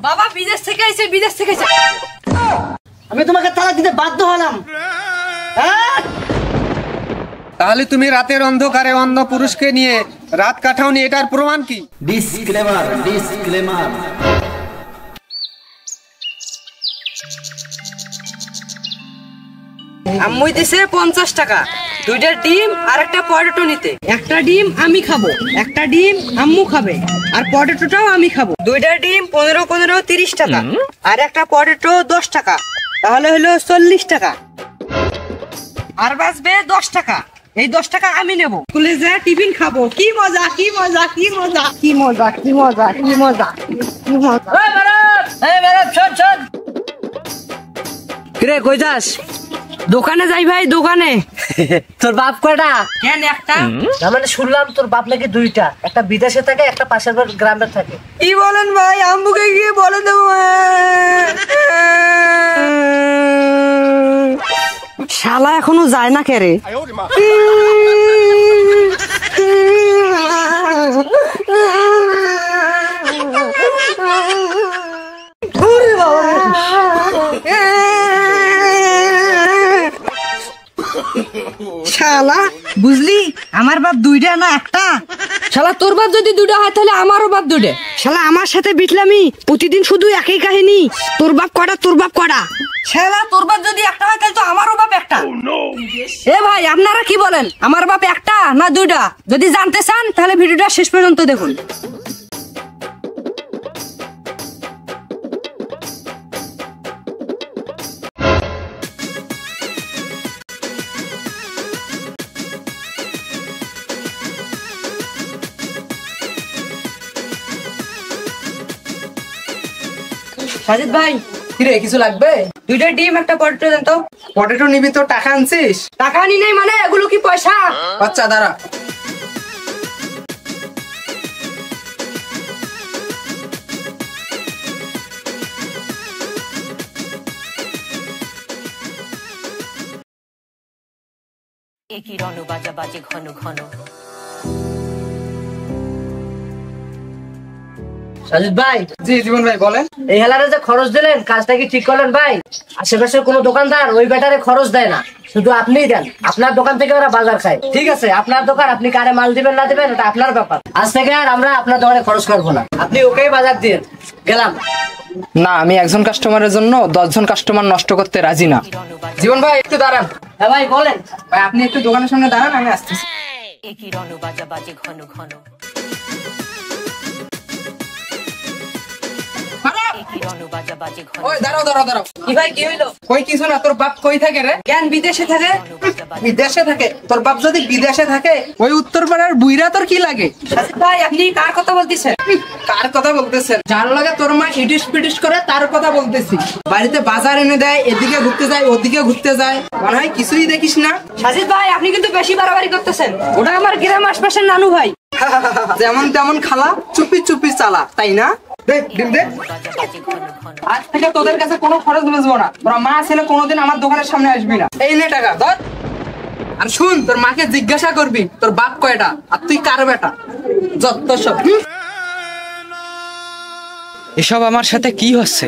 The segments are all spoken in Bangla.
বাবা বিদেশ থেকে আইছে, বিদেশ থেকে আইছে। আমি তোমাকে তালাক দিতে বাধ্য হলাম। তাহলে তুমি রাতের অন্ধকারে অন্ধ পুরুষকে নিয়ে রাত কাটাওনি, এটার প্রমাণ কি? Disclaimer, disclaimer. আম্মু দিছে 50 টাকা, 2টা ডিম আর একটা পটেটো নিতে। একটা ডিম আমি খাবো, একটা ডিম আম্মু খাবে, আর পটেটোটাও আমি খাবো। 2টা ডিম 15 30 টাকা, আর একটা পটেটো 10 টাকা, তাহলে হলো 40 টাকা। আর বাঁচবে 10 টাকা। এই 10 টাকা আমি নেব, স্কুলে যা টিফিন খাবো। কি মজা, কি মজা, কি মজা, কি মজা, কি মজা, কি মজা, কি মজা। এই ম্যাডাম শোন শোন। কিরে কই যাস? দোকানে যাই ভাই, দোকানে। তোর বাপ কয়টা? কেন একটা? না মানে শুনলাম তোর বাপ নাকি 2টা, একটা বিদেশে থাকে, একটা পাশের গ্রামে থাকে। কি বলেন ভাই? আম্মুকে গিয়ে বলে দেবো। শালা এখনো যায় না কে রে? শালা বুঝলি, আমার বাপ 2টা না একটা। শালা তোর বাপ যদি 2টা হয় তাহলে আমারও বাপ 2টা। শালা আমার সাথে বিটলামি, প্রতিদিন শুধু একই কাহিনী। তোর বাপ কটা, তোর বাপ কটা? শালা তোর বাপ যদি একটা হয় তাহলে তো আমারও বাপ একটা। এ ভাই আপনারা কি বলেন, আমার বাপ একটা না 2টা? যদি জানতে চান তাহলে ভিডিওটা শেষ পর্যন্ত দেখুন। সাজিদ ভাই, কিরে কিছু লাগবে? 2টা ডিম একটা পটেটো দেন তো। পটেটো নিবি তো টাকা আনছিস? টাকা নি নেই মানে, এগুলো কি পয়সা? আচ্ছা দাঁড়া। একই রণ বাজা বাজে ঘন ঘন। সাজিদ ভাই। জি জীবন ভাই বলেন। এই হেলারে যে খরচ দিলেন, কাজটা কি ঠিক করলেন ভাই? আশেপাশের কোনো দোকানদার ওই ব্যাটারে খরচ দেয় না, শুধু আপনিই দেন। আপনার দোকান থেকে ওরা বাজার খায়। ঠিক আছে, আপনার দোকান, আপনি কারে মাল দিবেন না দিবেন এটা আপনার ব্যাপার। আজ থেকে আর আমরা আপনার দোকানে খরচ করবো না, আপনি ওকেই বাজার দিয়ে গেলাম। না, আমি একজন কাস্টমারের জন্য 10 জন কাস্টমার নষ্ট করতে রাজি না। জীবন ভাই একটু দাঁড়ান। হ্যাঁ ভাই বলেন। ভাই আপনি একটু দোকানের সামনে দাঁড়ান, আমি আসতেছি। একই রণ বাজা বাজে ঘন ঘন। একই রণ বাজা বাজে ঘন। ওই দাঁড়াও দাঁড়াও দাঁড়াও। কি ভাই কি হইলো? কই কিছু না, তোর বাপ কই থাকে রে? জ্ঞান বিদেশে থাকে। বিদেশে থাকে? তোর বাপ যদি বিদেশে থাকে, ওই উত্তরপাড়ার বুইরা তোর কি লাগে? সাজিদ ভাই আপনি কার কথা বলতেছেন? কার কথা বলতেছেন? যার লাগে তোর মা ইডিস পিডিস করে তার কথা বলতেছি। বাড়িতে বাজার এনে দেয়, এদিকে ঘুরতে যায়, ওদিকে ঘুরতে যায়, মনে হয় কিছুই দেখিস না। সাজিদ ভাই আপনি কিন্তু বেশি বাড়াবাড়ি করতেছেন। ওটা আমার গ্রাম আশপাশের নানু ভাই। যেমন তেমন খালা, চুপি চুপি চালা, তাই না? দে ডিম দে। আজ থেকে তোদের কাছে কোনো খরচ বুঝবো না, তোরা মা ছেলে কোনোদিন আমার দোকানের সামনে আসবি না। এই নে টাকা ধর। আর শুন, তোর মাকে জিজ্ঞাসা করবি তোর বাপ কয়টা আর তুই কার বেটা। যত সব। এসব আমার সাথে কি হচ্ছে?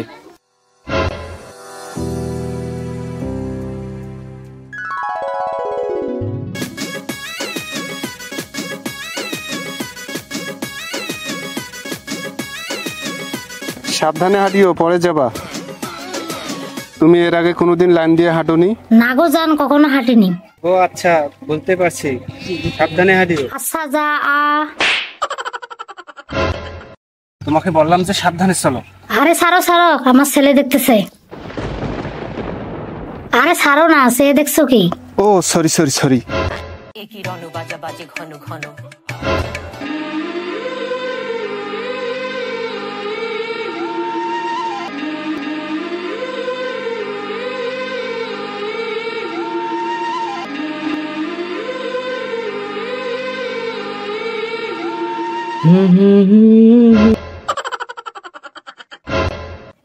সাবধানে হাঁটিও, পরে যাবা। তুমি এর আগে কোনোদিন লাইন দিয়ে হাঁটোনি? না গো জান, কখনো হাঁটিনি। ও আচ্ছা, বলতে পারছি। সাবধানে হাঁটিও। আচ্ছা যা আ। তোমাকে বললাম যে সাবধানে চলো। আরে ছাড়ো ছাড়ো, আমার ছেলে দেখতেছে। আরে ছাড়ো না, সে দেখছো কি? ও সরি সরি সরি। একই রণ বাজা বাজে ঘন ঘন।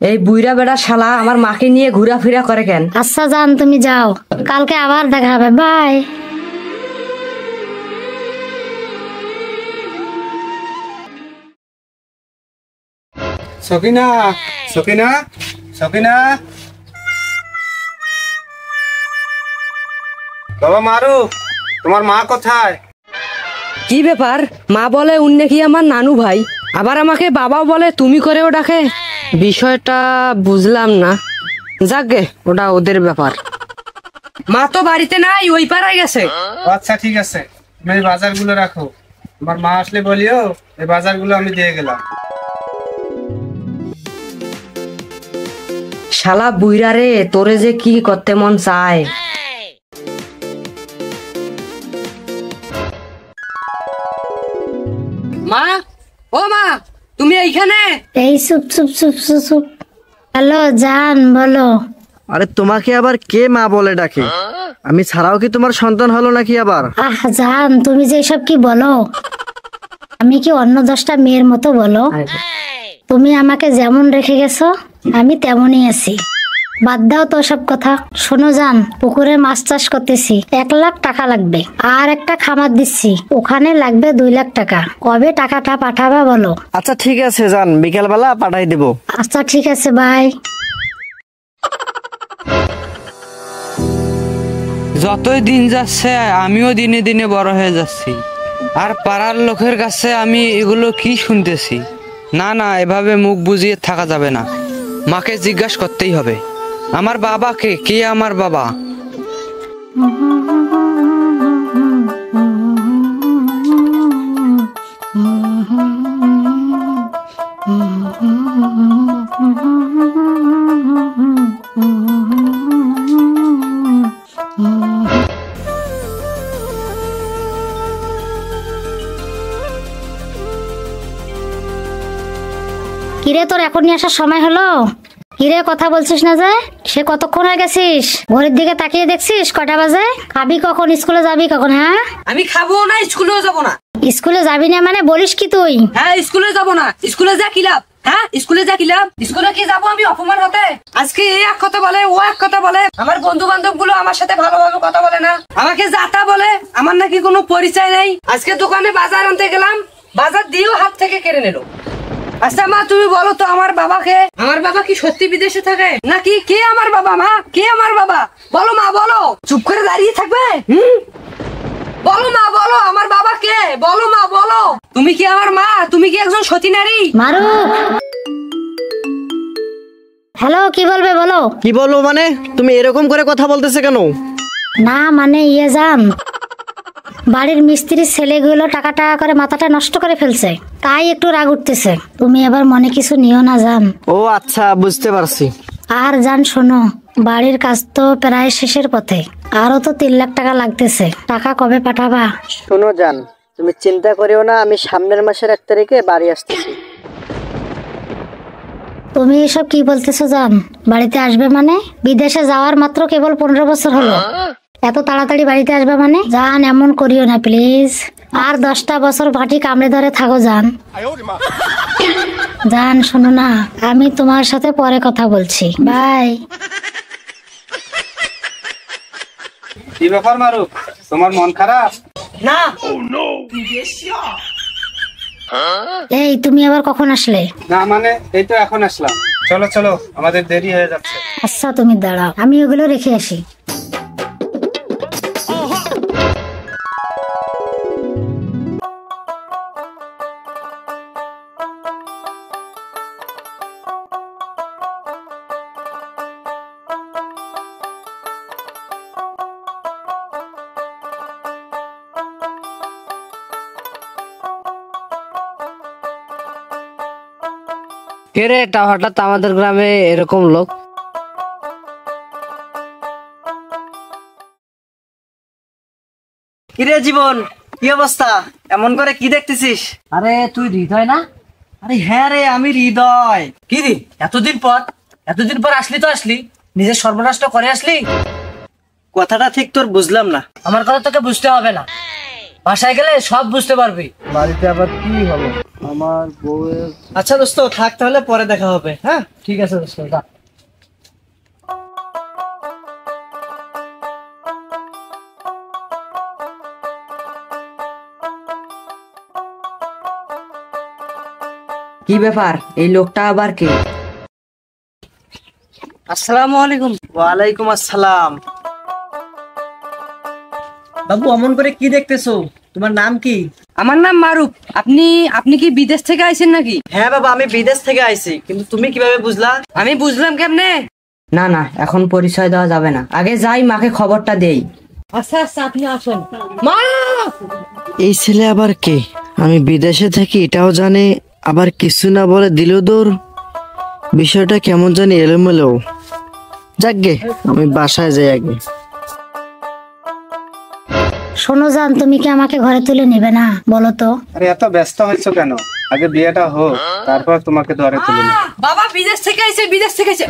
এই বুইরা বেড়া শালা আমার মাকে নিয়ে ঘোরাফেরা করে কেন? আচ্ছা জান, তুমি যাও, কালকে আবার দেখা হবে, বাই। সকিনা, সকিনা, সকিনা। বাবা মারুফ, তোমার মা কোথায়? কি ব্যাপার? মা বলে উনি কি আমার নানু ভাই, আবার আমাকে বাবাও বলে তুমি করেও ডাকে। বিষয়টা বুঝলাম না। যাকগে, ওটা ওদের ব্যাপার। মা তো বাড়িতে নাই, ওই পাড়ায় গেছে। আচ্ছা ঠিক আছে, তুমি এই বাজারগুলো রাখো। আমার মা আসলে বলিও এই বাজারগুলো আমি দিয়ে গেলাম। শালা বুইরা রে, তোরে যে কি করতে মন চায়। মা, ও মা, তুমি এইখানে? এই চুপ চুপ চুপ চুপ চুপ। হ্যালো জান, বলো। আরে তোমাকে আবার কে মা বলে ডাকে? আমি ছাড়াও কি তোমার সন্তান হলো নাকি আবার? আহ জান, তুমি যে এসব কি বলো? আমি কি অন্য 10টা মেয়ের মতো বলো? তুমি আমাকে যেমন রেখে গেছো আমি তেমনই আছি। বাদ দাও তো সব কথা। শোনো জান, পুকুরে মাছ চাষ করতেছি, 1 লাখ টাকা লাগবে। আর একটা খামার দিচ্ছি, ওখানে লাগবে 2 লাখ টাকা। কবে টাকাটা পাঠাবা বলো? আচ্ছা ঠিক আছে জান, বিকালবেলা পাঠাই দেবো। আচ্ছা ঠিক আছে, বাই। যতই দিন যাচ্ছে আমিও দিনে দিনে বড় হয়ে যাচ্ছি, আর পাড়ার লোকের কাছে আমি এগুলো কি শুনতেছি। না না, এভাবে মুখ বুজিয়ে থাকা যাবে না। মাকে জিজ্ঞাসা করতেই হবে, আমার বাবাকে, কে আমার বাবা। কিরে, তোর এখনই আসার সময় হলো? কিরে, কথা বলছিস না যে? সে কতক্ষণ হয়ে গেছিস? ঘড়ির দিকে তাকিয়ে দেখছিস কটা বাজে? খাবি কখন? স্কুলে যাবি কখন? হ্যাঁ, আমি খাবো না, স্কুলেও যাবো না। স্কুলে যাবি না মানে বলিস কি তুই? হ্যাঁ, স্কুলে যাবো না। স্কুলে যা কি লাভ? হ্যাঁ, স্কুলে যা কি লাভ? স্কুলে কি যাবো আমি অপমান হতে? আজকে এ এক কথা বলে, ও এক কথা বলে। আমার বন্ধু বান্ধব গুলো আমার সাথে ভালোভাবে কথা বলে না, আমাকে যাতা বলে। আমার নাকি কোনো পরিচয় নেই। আজকে দোকানে বাজার আনতে গেলাম, বাজার দিয়েও হাত থেকে কেড়ে নিল। আচ্ছা মা, তুমি বলো তো আমার বাবাকে। আমার বাবা কি সত্যি বিদেশে থাকে নাকি? কে আমার বাবা? মা, কে আমার বাবা? বলো মা, বলো। চুপ করে দাঁড়িয়ে থাকবে? বলো মা, বলো আমার বাবা কে? বলো মা, বলো। তুমি কি আমার মা? তুমি কি একজন সতী নারী? মারু, হ্যালো, কি বলবে বলো? কি বলবো মানে? তুমি এরকম করে কথা বলতেছে কেন? না মানে ইয়ে জান, বাড়ির মিস্ত্রির ছেলেগুলো টাকা টাকা করে মাথাটা নষ্ট করে ফেলছে, তাই একটু রাগ উঠতেছে। তুমি এবার মনে কিছু নিও না জান। ও আচ্ছা, বুঝতে পারছি। আর জান শোনো, বাড়ির কাজ তো প্রায় শেষের পথে, আরো তো 3 লাখ টাকা লাগতেছে। টাকা কবে পাঠাবা? শোনো জান, তুমি চিন্তা করিও না, আমি সামনের মাসের 1 তারিখে বাড়ি আসতেছি। তুমি এসব কি বলতেছো জান? বাড়িতে আসবে মানে? বিদেশে যাওয়ার মাত্র কেবল 15 বছর হলো, এত তাড়াতাড়ি বাড়িতে আসবে মানে? জান, এমন করিও না প্লিজ। আর 10টা বছর ভাটি কামড়ে ধরে থাকো জান। জান শোনো না, আমি তোমার সাথে পরে কথা বলছি, বাই। কি ব্যাপার মারুফ, তোমার মন খারাপ? না। এই তুমি আবার কখন আসলে? না মানে এই তো এখন আসলাম। চলো চলো, আমাদের দেরি হয়ে যাচ্ছে। আচ্ছা তুমি দাঁড়াও, আমি ওগুলো রেখে আসি। কে রে, এটা হঠাৎ আমাদের গ্রামে এরকম লোক? কিরে জীবন, কি অবস্থা? এমন করে কি দেখতেছিস? আরে তুই হৃদয় না? আরে হ্যাঁ রে, আমি হৃদয়। কি রে, এতদিন পর আসলি তো আসলি, নিজের সর্বনাশটা করে আসলি। কথাটা ঠিক তোর বুঝলাম না। আমার কথা তোকে বুঝতে হবে না, বাসায় গেলে সব বুঝতে পারবি। বাড়িতে আবার কি হলো? আমার বউয়ের... আচ্ছা দোস্ত, থাক তাহলে, পরে দেখা হবে। হ্যাঁ ঠিক আছে দোস্ত, যা। কি ব্যাপার, এই লোকটা আবার কে? আসসালামু আলাইকুম। ওয়ালাইকুম আসসালাম। বাবু অমন করে কি দেখতেছো? তোমার নাম কি? আমার নাম মারুফ। আপনি কি বিদেশ থেকে আইছেন নাকি? হ্যাঁ বাবা, আমি বিদেশ থেকে আইছি, কিন্তু তুমি কিভাবে বুঝলা? আমি বুঝলাম কেমনে? না না, এখন পরিচয় দেওয়া যাবে না, আগে যাই মাকে খবরটা দেই। আচ্ছা আচ্ছা, আপনি আসুন। মা! এই ছেলে আবার কে? আমি বিদেশে থাকি এটাও জানে, আবার কিছু না বলে দিল দৌড়। বিষয়টা কেমন জানি এলোমেলো। যাকগে, আমি বাসায় যাই আগে। শোনো জান, তুমি কি আমাকে ঘরে তুলে নেবে না বলো তো? আরে এত ব্যস্ত হয়েছো কেন? আগে বিয়েটা হোক, তারপর তোমাকে ধরে তুলে নেব। বাবা বিদেশ থেকে আইছে, বিদেশ থেকে আইছে।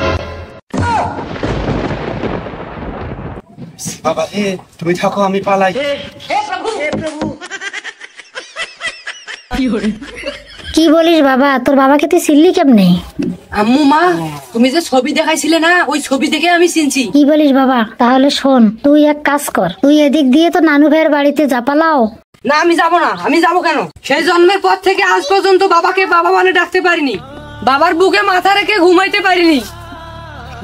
বাবা রে, তুমি থাকো, আমি পালাই। কি বলিস বাবা? তোর বাবাকে তুই চিনলি কেমনে? আম্মু মা, তুমি যে ছবি দেখাইছিলে না, ওই ছবি দেখে আমি চিনছি। কি বলিস বাবা? তাহলে শোন, তুই এক কাজ কর, তুই এদিক দিয়ে তো নানু ভাইয়ের বাড়িতে চাপালাও। না আমি যাব না। আমি যাব কেন? সেই জন্মের পর থেকে আজ পর্যন্ত বাবাকে বাবা মানে ডাকতে পারিনি, বাবার বুকে মাথা রেখে ঘুমাইতে পারিনি,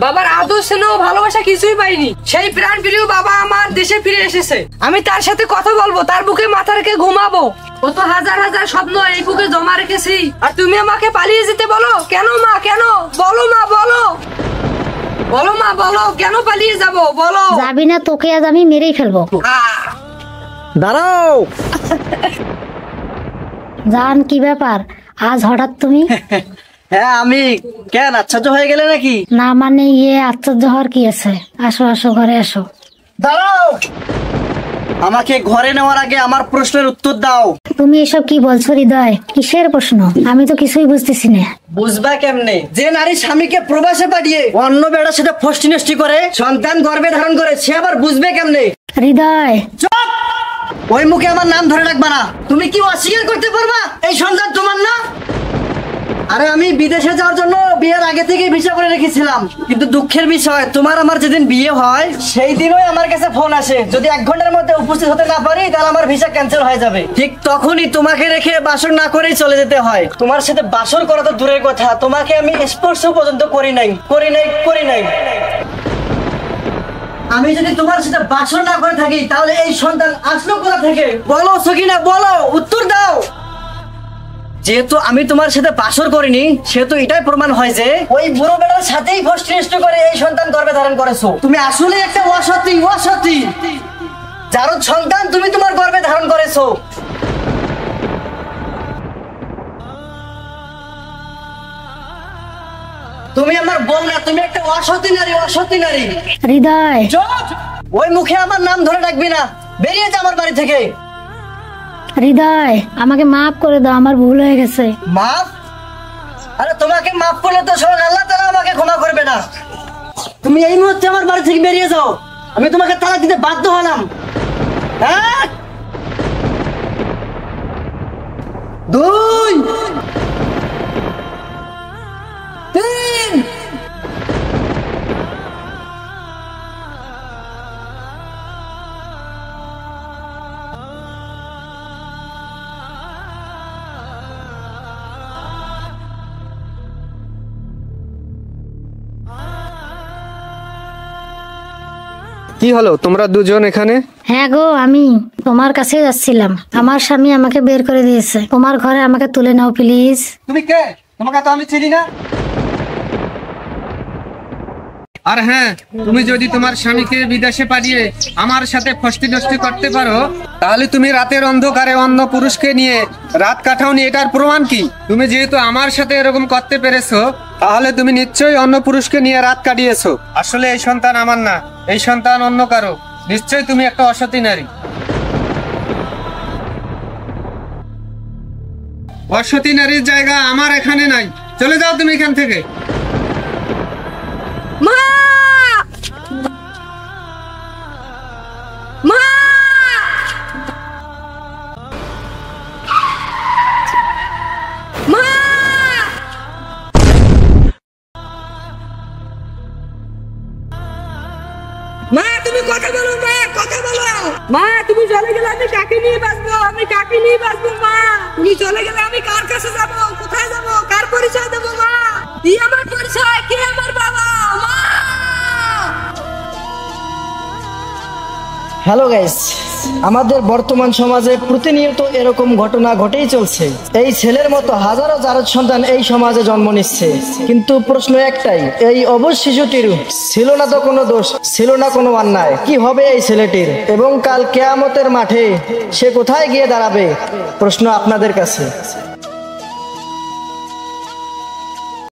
বাবার আদর স্নেহ ভালোবাসা কিছুই পাইনি। সেই প্রাণ প্রিয় বাবা আমার দেশে ফিরে এসেছে, আমি তার সাথে কথা বলবো, তার বুকে মাথা রেখে ঘুমাবো। কত হাজার হাজার স্বপ্ন এই বুকে জমা রেখেছি, আর তুমি আমাকে পালিয়ে যেতে বলো? কেন মা, কেন? বলো মা, বলো বলো মা, বলো কেন পালিয়ে যাব? বলো। যাবি না, তোকে আজ আমি মেরেই ফেলবো। দাঁড়াও। জান, কি ব্যাপার আজ হঠাৎ তুমি? হ্যাঁ আমি। কেন, আশ্চর্য হয়ে গেলে নাকি? না মানে আশ্চর্য হওয়ার কি আছে? আসো আসো, ঘরে আসো। দাঁড়াও, আমাকে ঘরে নেওয়ার আগে আমার প্রশ্নের উত্তর দাও। তুমি এসব কি বলছো হৃদয়? কিসের প্রশ্ন? আমি তো কিছুই বুঝতেছি না। বুঝবা কেমনে? যে নারী স্বামীকে প্রবাসে পাঠিয়ে অন্য বেড়ার সাথে ফষ্টি নষ্টি করে সন্তান গর্ভে ধারণ করে, সে আবার বুঝবে কেমনে? হৃদয়, চুপ! ওই মুখে আমার নাম ধরে রাখবা না। তুমি কি অস্বীকার করতে পারবা এই সন্তান তোমার না? আরে আমি বিদেশে যাওয়ার জন্য বিয়ের আগে থেকে ভিসা করে রেখেছিলাম, কিন্তু দুঃখের বিষয় তোমার আমার যেদিন বিয়ে হয় সেই দিনই আমার কাছে ফোন আসে, যদি 1 ঘন্টার মধ্যে উপস্থিত হতে না পারি তাহলে আমার ভিসা ক্যান্সেল হয়ে যাবে। ঠিক তখনই তোমাকে রেখে বাসর না করেই চলে যেতে হয়। তোমার সাথে বাসর করা তো দূরের কথা, তোমাকে আমি স্পর্শ পর্যন্ত করি নাই। আমি যদি তোমার সাথে বাসর না করে থাকি তাহলে এই সন্তান আসলো কোথা থেকে? বলো সকিনা, বলো, উত্তর দাও। যেহেতু আমি তোমার সাথে বাসর করিনি, সেহেতু এটাই প্রমাণ হয় যে ওই বুড়ো বেটার সাথেই ফষ্টি নষ্টি করে এই সন্তান গর্ভে ধারণ করেছো। তুমি আসলে একটা অসতী, যার সন্তান তুমি তোমার গর্ভে ধারণ করেছো। তুমি আমার বোন না, তুমি একটা অসতী নারী। হৃদয়, ওই মুখে আমার নাম ধরে রাখবি না, বেরিয়ে যা আমার বাড়ি থেকে। হৃদয়, আমাকে মাফ করে দাও, আমার ভুল হয়ে গেছে। মাফ? আরে তোমাকে মাফ করলে তো স্বয়ং আল্লাহ তাআলা আমাকে ক্ষমা করবে না। তুমি এই মুহূর্তে আমার বাড়ি থেকে বেরিয়ে যাও, আমি তোমাকে তালাক দিতে বাধ্য হলাম। 1 2 3। কি হলো, তোমরা দুজন এখানে? হ্যাঁ গো, আমি তোমার কাছে যাচ্ছিলাম, আমার স্বামী আমাকে বের করে দিয়েছে, তোমার ঘরে আমাকে তুলে নাও প্লিজ। তুমি কে? তোমাকে তো আমি চিনি না। আর হ্যাঁ, তুমি যদি তোমার স্বামীকে বিদেশে পাঠিয়ে আমার সাথে ফষ্টি নষ্টি করতে পারো, তাহলে তুমি রাতের অন্ধকারে অন্য পুরুষকে নিয়ে রাত কাটাওনি, এটার প্রমাণ কি? তুমি যেহেতু আমার সাথে এরকম করতে পেরেছো, তাহলে তুমি নিশ্চয়ই অন্য পুরুষকে নিয়ে রাত কাটিয়েছো। আসলে এই সন্তান আমার না, এই সন্তান অন্য কারো। নিশ্চয়ই তুমি একটা অসতী নারী। অসতী নারীর জায়গা আমার এখানে নাই, চলে যাও তুমি এখান থেকে। মা! মা! মা! মা তুমি কথা বলো, মা কথা বলো। মা তুমি চলে গেলে আমি কাকে নিয়ে বাঁচবো? আমি কাকে নিয়ে বাঁচবো মা? তুমি চলে গেলে আমি কার কাছে যাব? কোথায় যাব? কার পরিচয় দেবো মা? কি আমার পরিচয়? কে আমার বাবা? মা! হ্যালো গাইস, আমাদের বর্তমান সমাজে প্রতিনিয়ত এরকম ঘটনা ঘটেই চলছে। এই ছেলের মতো হাজারো জারজ সন্তান এই সমাজে জন্ম নিচ্ছে, কিন্তু প্রশ্ন একটাই, এই অবশ শিশুটির ছিল না তো কোনো দোষ, ছিল না কোনো অন্যায়। কি হবে এই ছেলেটির? এবং কাল কিয়ামতের মাঠে সে কোথায় গিয়ে দাঁড়াবে? প্রশ্ন আপনাদের কাছে।